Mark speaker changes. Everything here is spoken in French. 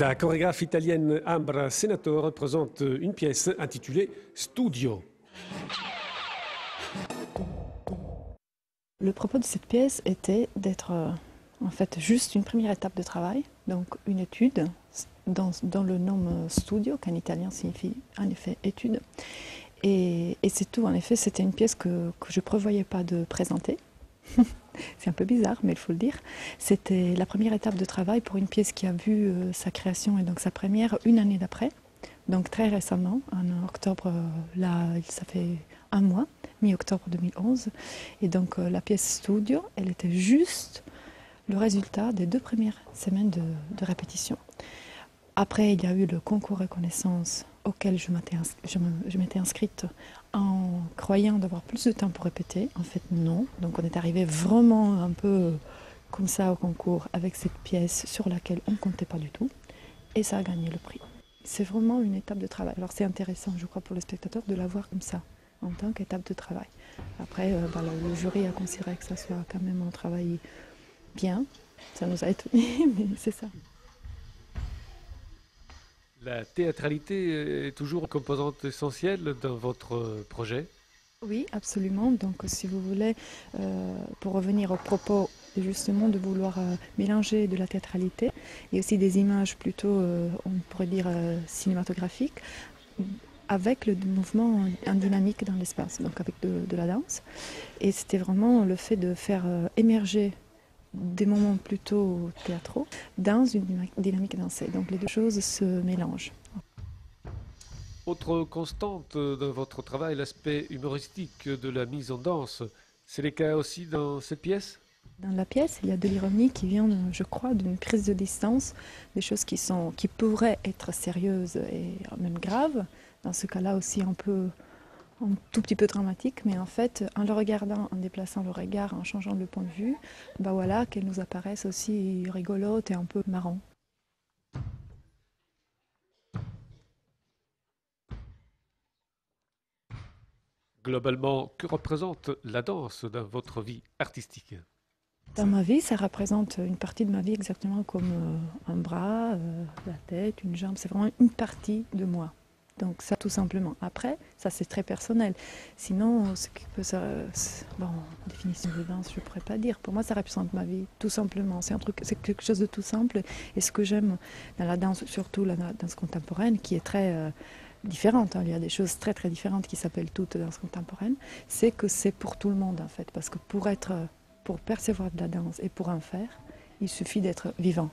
Speaker 1: La chorégraphe italienne Ambra Senator présente une pièce intitulée Studio.
Speaker 2: Le propos de cette pièce était d'être en fait juste une première étape de travail, donc une étude dans le nom studio, qu'en italien signifie en effet étude. Et c'est tout, en effet, c'était une pièce que je ne prévoyais pas de présenter. C'est un peu bizarre, mais il faut le dire. C'était la première étape de travail pour une pièce qui a vu sa création et donc sa première une année d'après. Donc très récemment, en octobre, là, ça fait un mois, mi-octobre 2011. Et donc la pièce studio, elle était juste le résultat des 2 premières semaines de répétition. Après, il y a eu le concours reconnaissance auquel je m'étais inscrite en croyant d'avoir plus de temps pour répéter. En fait, non. Donc on est arrivé vraiment un peu comme ça au concours avec cette pièce sur laquelle on ne comptait pas du tout. Et ça a gagné le prix. C'est vraiment une étape de travail. Alors c'est intéressant, je crois, pour le spectateur de la voir comme ça, en tant qu'étape de travail. Après, le jury a considéré que ça soit quand même un travail bien. Ça nous a étonnés, mais c'est ça.
Speaker 1: La théâtralité est toujours une composante essentielle dans votre projet.
Speaker 2: Oui, absolument. Donc, si vous voulez, pour revenir au propos justement de vouloir mélanger de la théâtralité et aussi des images plutôt, on pourrait dire, cinématographiques, avec le mouvement en dynamique dans l'espace, donc avec de la danse. Et c'était vraiment le fait de faire émerger des moments plutôt théâtraux dans une dynamique dansée. Donc les deux choses se mélangent.
Speaker 1: Autre constante dans votre travail, l'aspect humoristique de la mise en danse. C'est le cas aussi dans cette pièce?
Speaker 2: Dans la pièce, il y a de l'ironie qui vient, je crois, d'une prise de distance, des choses qui pourraient être sérieuses et même graves. Dans ce cas-là aussi un tout petit peu dramatique, mais en fait, en le regardant, en déplaçant le regard, en changeant le point de vue, bah voilà, qu'elles nous apparaissent aussi rigolotes et un peu marrantes.
Speaker 1: Globalement, que représente la danse dans votre vie artistique?
Speaker 2: Dans ma vie, ça représente une partie de ma vie exactement comme un bras, la tête, une jambe. C'est vraiment une partie de moi. Donc ça, tout simplement. Après, ça c'est très personnel. Sinon, ce qui peut, bon, définition de danse, je ne pourrais pas dire. Pour moi, ça représente ma vie, tout simplement. C'est quelque chose de tout simple. Et ce que j'aime dans la danse, surtout la danse contemporaine, qui est très différente, hein. Il y a des choses très très différentes qui s'appellent toutes danse contemporaine. C'est que c'est pour tout le monde en fait, parce que pour percevoir de la danse et pour en faire, il suffit d'être vivant.